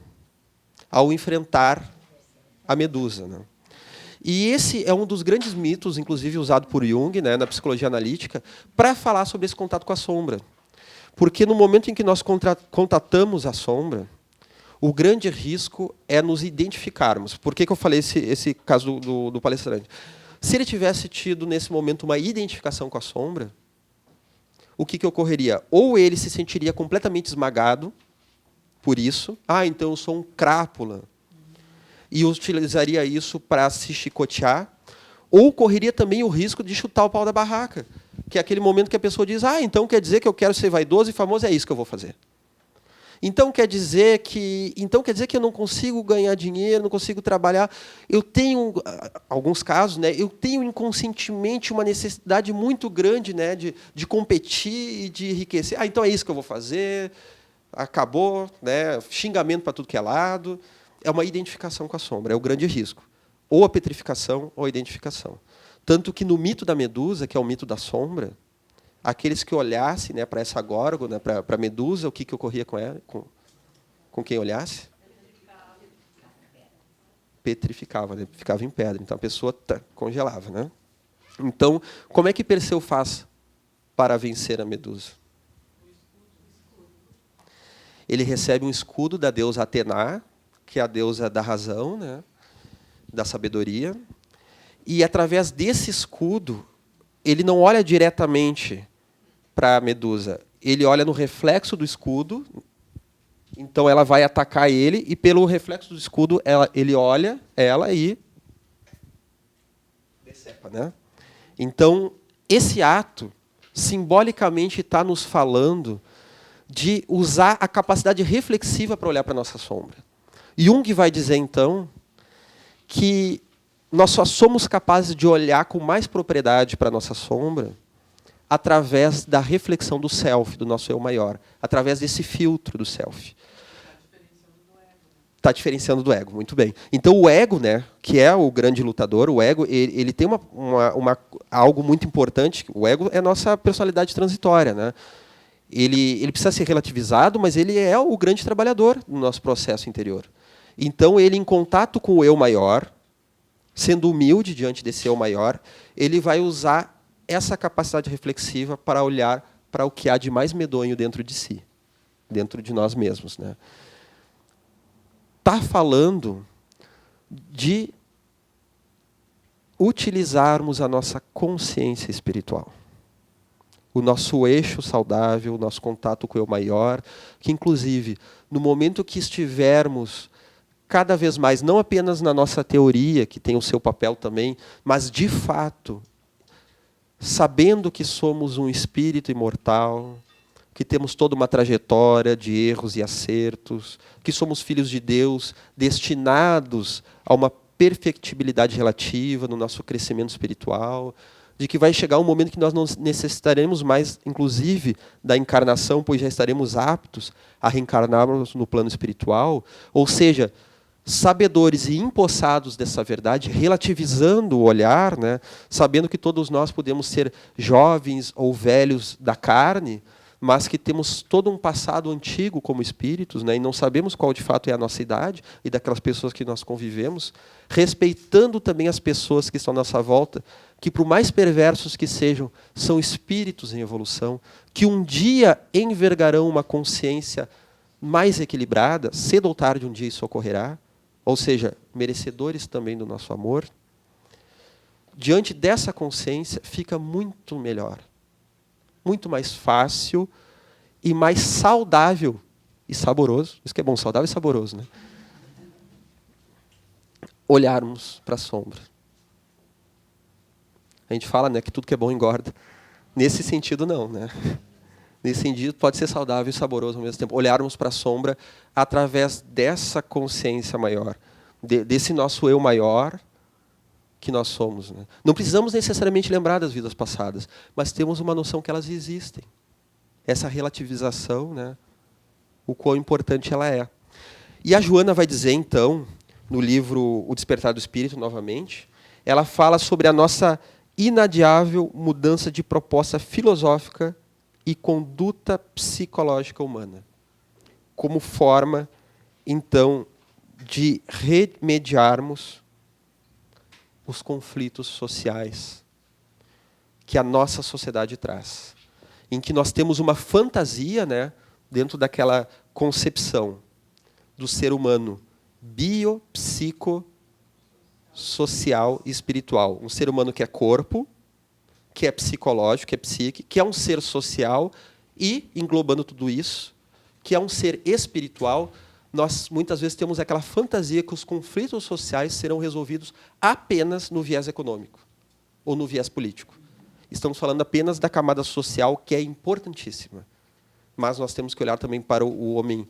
ao enfrentar a Medusa, né? E esse é um dos grandes mitos, inclusive usado por Jung, né, na psicologia analítica, para falar sobre esse contato com a sombra. Porque no momento em que nós contatamos a sombra, o grande risco é nos identificarmos. Por que eu falei esse caso do palestrante? Se ele tivesse tido, nesse momento, uma identificação com a sombra, o que ocorreria? Ou ele se sentiria completamente esmagado por isso. Então eu sou um crápula. E utilizaria isso para se chicotear. Ou correria também o risco de chutar o pau da barraca. Que é aquele momento que a pessoa diz, então quer dizer que eu quero ser vaidoso e famoso, é isso que eu vou fazer. Então quer dizer que eu não consigo ganhar dinheiro, não consigo trabalhar. Eu tenho, alguns casos, né, eu tenho inconscientemente uma necessidade muito grande, né, de competir e de enriquecer. Então é isso que eu vou fazer. Acabou, né, xingamento para tudo que é lado. É uma identificação com a sombra, é o grande risco. Ou a petrificação ou a identificação. Tanto que no mito da Medusa, que é o mito da sombra, aqueles que olhassem, né, para essa górgona, para a Medusa, o que ocorria com ela, com quem olhasse? Petrificava, né? Ficava em pedra. Então a pessoa congelava, né? Então, como é que Perseu faz para vencer a Medusa? Ele recebe um escudo da deusa Atena, que é a deusa da razão, né, da sabedoria, e através desse escudo ele não olha diretamente para a Medusa, ele olha no reflexo do escudo, então ela vai atacar ele, e pelo reflexo do escudo ele olha ela e decepa, né? Então, esse ato, simbolicamente, está nos falando de usar a capacidade reflexiva para olhar para a nossa sombra. Jung vai dizer, então, que nós só somos capazes de olhar com mais propriedade para a nossa sombra através da reflexão do self, do nosso eu maior, através desse filtro do self. Está diferenciando do ego, muito bem. Então, o ego, né, que é o grande lutador, o ego, ele tem algo muito importante. O ego é a nossa personalidade transitória, né? Ele precisa ser relativizado, mas ele é o grande trabalhador do nosso processo interior. Então, ele, em contato com o eu maior, sendo humilde diante desse eu maior, ele vai usar essa capacidade reflexiva para olhar para o que há de mais medonho dentro de si, dentro de nós mesmos, né? Está falando de utilizarmos a nossa consciência espiritual, o nosso eixo saudável, o nosso contato com o eu maior, que, inclusive, no momento que estivermos cada vez mais, não apenas na nossa teoria, que tem o seu papel também, mas, de fato, sabendo que somos um espírito imortal, que temos toda uma trajetória de erros e acertos, que somos filhos de Deus, destinados a uma perfectibilidade relativa no nosso crescimento espiritual, de que vai chegar um momento que nós não necessitaremos mais, inclusive, da encarnação, pois já estaremos aptos a reencarnarmos no plano espiritual, ou seja, sabedores e empossados dessa verdade, relativizando o olhar, né, sabendo que todos nós podemos ser jovens ou velhos da carne, mas que temos todo um passado antigo como espíritos, né, e não sabemos qual de fato é a nossa idade e daquelas pessoas que nós convivemos, respeitando também as pessoas que estão à nossa volta, que, por mais perversos que sejam, são espíritos em evolução, que um dia envergarão uma consciência mais equilibrada, cedo ou tarde um dia isso ocorrerá, ou seja, merecedores também do nosso amor. Diante dessa consciência, fica muito melhor, muito mais fácil e mais saudável e saboroso. Isso que é bom, saudável e saboroso, né? Olharmos para a sombra. A gente fala, né, que tudo que é bom engorda. Nesse sentido, não, né? Nesse sentido, pode ser saudável e saboroso ao mesmo tempo. Olharmos para a sombra através dessa consciência maior, desse nosso eu maior que nós somos, né? Não precisamos necessariamente lembrar das vidas passadas, mas temos uma noção que elas existem. Essa relativização, né, o quão importante ela é. E a Joana vai dizer, então, no livro O Despertar do Espírito, novamente, ela fala sobre a nossa inadiável mudança de proposta filosófica e conduta psicológica humana, como forma, então, de remediarmos os conflitos sociais que a nossa sociedade traz, em que nós temos uma fantasia, né, dentro daquela concepção do ser humano bio, psico, social e espiritual. Um ser humano que é corpo, que é psicológico, que é psique, que é um ser social e, englobando tudo isso, que é um ser espiritual. Nós, muitas vezes, temos aquela fantasia que os conflitos sociais serão resolvidos apenas no viés econômico ou no viés político. Estamos falando apenas da camada social, que é importantíssima. Mas nós temos que olhar também para o homem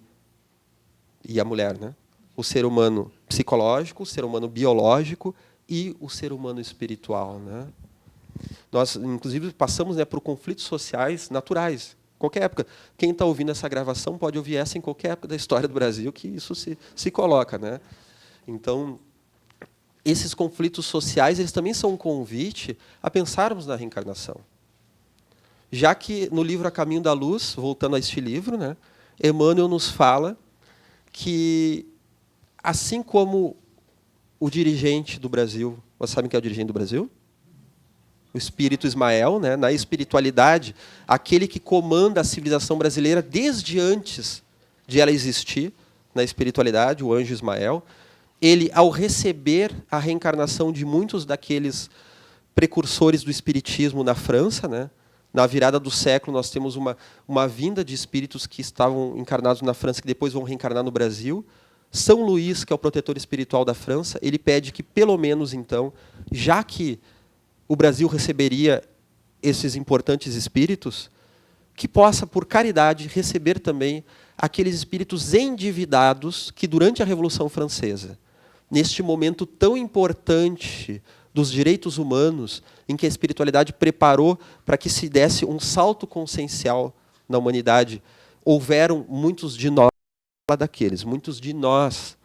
e a mulher, né? O ser humano psicológico, o ser humano biológico e o ser humano espiritual, né? Nós, inclusive, passamos, né, por conflitos sociais naturais. Qualquer época. Quem está ouvindo essa gravação pode ouvir essa em qualquer época da história do Brasil, que isso se coloca, né? Então, esses conflitos sociais, eles também são um convite a pensarmos na reencarnação. Já que no livro A Caminho da Luz, voltando a este livro, né, Emmanuel nos fala que, assim como o dirigente do Brasil, vocês sabem quem é o dirigente do Brasil? O espírito Ismael, né, na espiritualidade, aquele que comanda a civilização brasileira desde antes de ela existir, na espiritualidade, o anjo Ismael, ele, ao receber a reencarnação de muitos daqueles precursores do espiritismo na França, né, na virada do século, nós temos uma vinda de espíritos que estavam encarnados na França, que depois vão reencarnar no Brasil. São Luís, que é o protetor espiritual da França, ele pede que, pelo menos, então, já que o Brasil receberia esses importantes espíritos, que possa, por caridade, receber também aqueles espíritos endividados que, durante a Revolução Francesa, neste momento tão importante dos direitos humanos, em que a espiritualidade preparou para que se desse um salto consciencial na humanidade, houveram muitos de nós, muitos de nós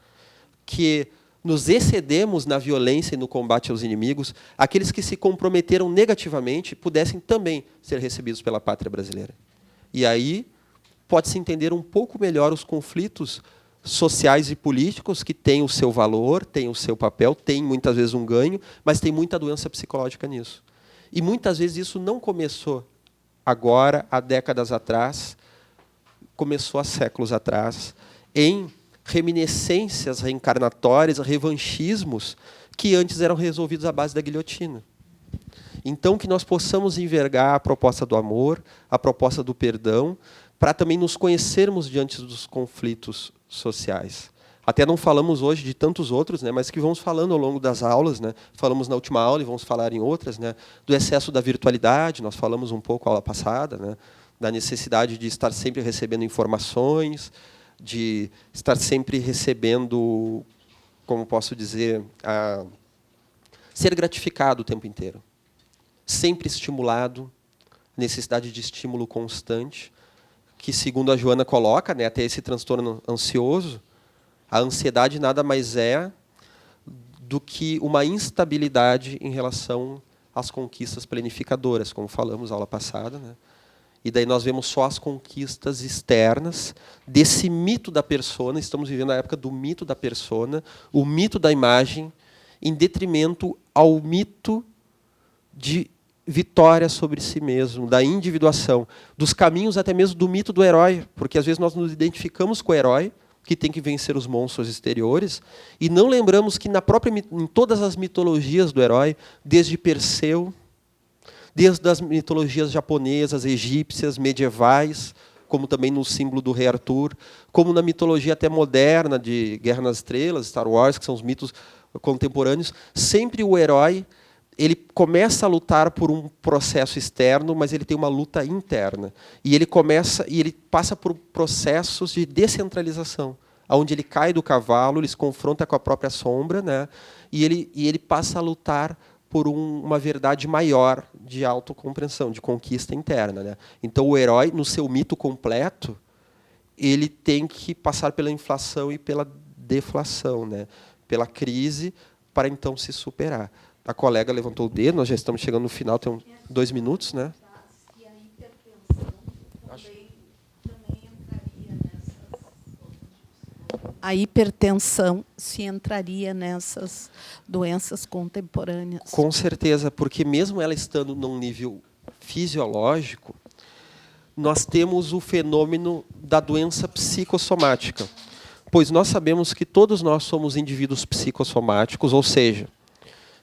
que nos excedemos na violência e no combate aos inimigos, aqueles que se comprometeram negativamente pudessem também ser recebidos pela pátria brasileira. E aí pode-se entender um pouco melhor os conflitos sociais e políticos que têm o seu valor, têm o seu papel, têm muitas vezes um ganho, mas tem muita doença psicológica nisso. E muitas vezes isso não começou agora, há décadas atrás, começou há séculos atrás, em reminiscências reencarnatórias, revanchismos, que antes eram resolvidos à base da guilhotina. Então, que nós possamos envergar a proposta do amor, a proposta do perdão, para também nos conhecermos diante dos conflitos sociais. Até não falamos hoje de tantos outros, né, mas que vamos falando ao longo das aulas. Né, falamos na última aula e vamos falar em outras. Né, do excesso da virtualidade, nós falamos um pouco na aula passada, né, da necessidade de estar sempre recebendo informações, de estar sempre recebendo, como posso dizer, ser gratificado o tempo inteiro. Sempre estimulado, necessidade de estímulo constante, que, segundo a Joana coloca, né, até esse transtorno ansioso, a ansiedade nada mais é do que uma instabilidade em relação às conquistas planificadoras, como falamos na aula passada. Né? E daí nós vemos só as conquistas externas desse mito da persona. Estamos vivendo a época do mito da persona, o mito da imagem, em detrimento ao mito de vitória sobre si mesmo, da individuação, dos caminhos até mesmo do mito do herói, porque às vezes nós nos identificamos com o herói, que tem que vencer os monstros exteriores, e não lembramos que em todas as mitologias do herói, desde Perseu, desde as mitologias japonesas, egípcias, medievais, como também no símbolo do rei Arthur, como na mitologia até moderna de Guerra nas Estrelas, Star Wars, que são os mitos contemporâneos, sempre o herói ele começa a lutar por um processo externo, mas ele tem uma luta interna. E ele passa por processos de descentralização, onde ele cai do cavalo, ele se confronta com a própria sombra, né? e ele passa a lutar por uma verdade maior de autocompreensão, de conquista interna. Né? Então, o herói, no seu mito completo, ele tem que passar pela inflação e pela deflação, né? Pela crise, para então se superar. A colega levantou o dedo, nós já estamos chegando no final, tem 2 minutos, né? E a hipertensão também entraria nessas. A hipertensão se entraria nessas doenças contemporâneas. Com certeza, porque mesmo ela estando num nível fisiológico, nós temos o fenômeno da doença psicossomática. Pois nós sabemos que todos nós somos indivíduos psicossomáticos, ou seja,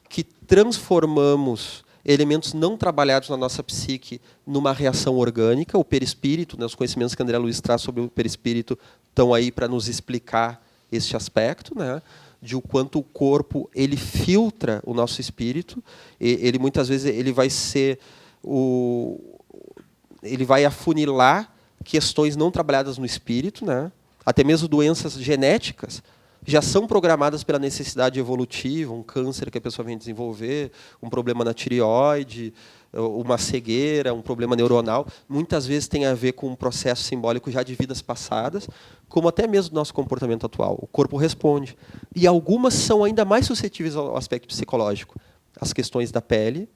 que transformamos elementos não trabalhados na nossa psique numa reação orgânica, o perispírito, né, os conhecimentos que André Luiz traz sobre o perispírito estão aí para nos explicar este aspecto, né, de o quanto o corpo ele filtra o nosso espírito, ele muitas vezes ele vai afunilar questões não trabalhadas no espírito, né, até mesmo doenças genéticas, já são programadas pela necessidade evolutiva, um câncer que a pessoa vem desenvolver, um problema na tireoide, uma cegueira, um problema neuronal, muitas vezes tem a ver com um processo simbólico já de vidas passadas, como até mesmo do nosso comportamento atual. O corpo responde. E algumas são ainda mais suscetíveis ao aspecto psicológico. As questões da pele,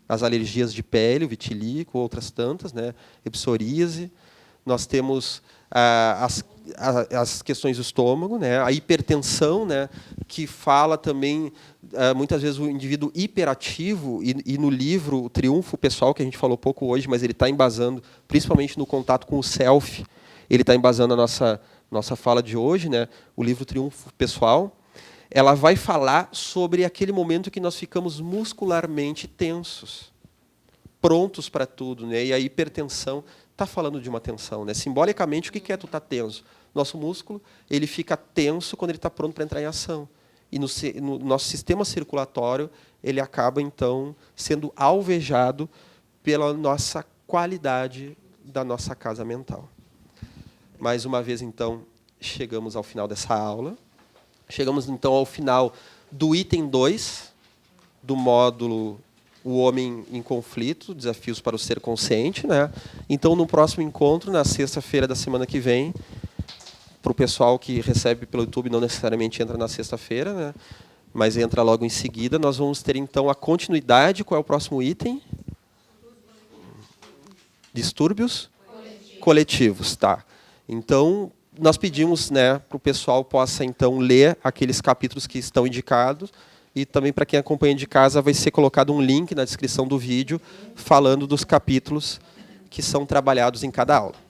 as alergias de pele, o vitiligo, outras tantas, né? Psoríase. Nós temos as questões do estômago, né? A hipertensão, né? Que fala também, muitas vezes, o indivíduo hiperativo, e no livro O Triunfo Pessoal, que a gente falou pouco hoje, mas ele está embasando, principalmente no contato com o self, ele está embasando a nossa fala de hoje, né? O livro Triunfo Pessoal, ela vai falar sobre aquele momento que nós ficamos muscularmente tensos, prontos para tudo, né? E a hipertensão está falando de uma tensão, né? Simbolicamente, o que é tu estar tenso? Nosso músculo ele fica tenso quando ele está pronto para entrar em ação. E no nosso sistema circulatório, ele acaba, então, sendo alvejado pela nossa qualidade da nossa casa mental. Mais uma vez, então, chegamos ao final dessa aula. Chegamos, então, ao final do item 2, do módulo O Homem em Conflito, Desafios para o Ser Consciente, né? Então, no próximo encontro, na sexta-feira da semana que vem, para o pessoal que recebe pelo YouTube, não necessariamente entra na sexta-feira, né? Mas entra logo em seguida, nós vamos ter, então, a continuidade. Qual é o próximo item? Distúrbios coletivos, tá. Então, nós pedimos, né, para o pessoal possa, então, ler aqueles capítulos que estão indicados, e também para quem acompanha de casa vai ser colocado um link na descrição do vídeo falando dos capítulos que são trabalhados em cada aula.